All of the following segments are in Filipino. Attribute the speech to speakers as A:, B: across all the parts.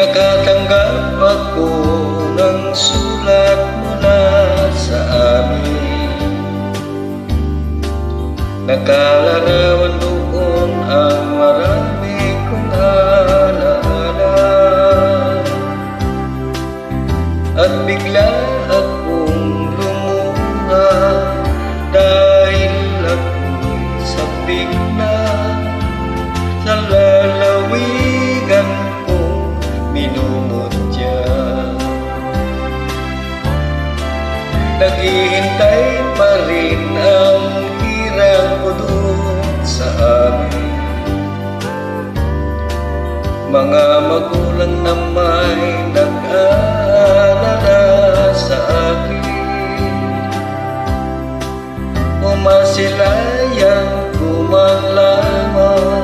A: Nakatanggap ako ng sulat mula sa amin. Nakalarawan doon ang marami kong alaala. At bigla akong lumuha dahil ako'y sabik na sa lalawigan kong minumutya. Naghihintay pa rin ang hirap ko doon sa amin. Mga magulang na may nag-aalala sa akin. Umasilayang kumalamang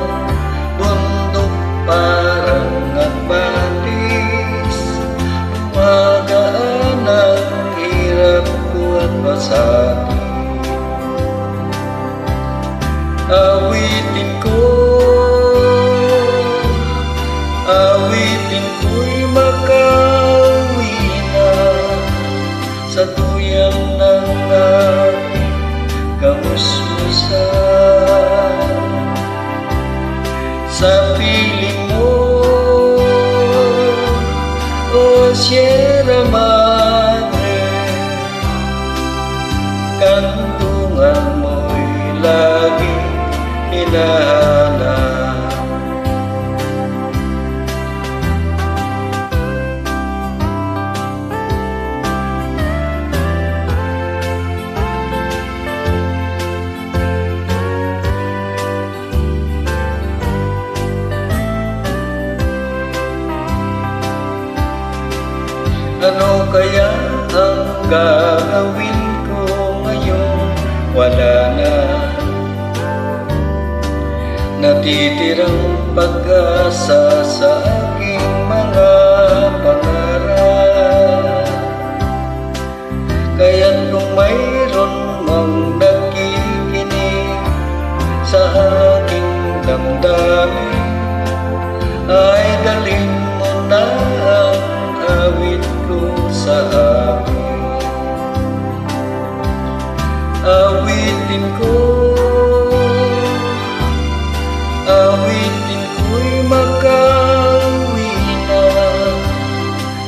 A: bundok parang nagbatis. Magaan ang hirap ko at masakit. Awitin ko'y makauwi na sa tuyang ng aking kamusmusan. Sa piling mo, o Sierra Madre, kantungan mo'y laging hinahanap. Ano kaya ang gagawin ko ngayon? Wala na natitirang pag-asa sa aking mga pangarap. Kaya't kung mayroon mang nakikinig sa aking damdamin, ay dalhin mo na ang awit ko sa akin. Awitin ko'y makauwi na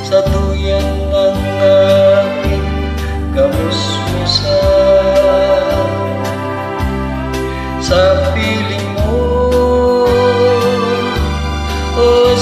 A: sa tuyan ng aking kamusmusan. Sa piling mo, o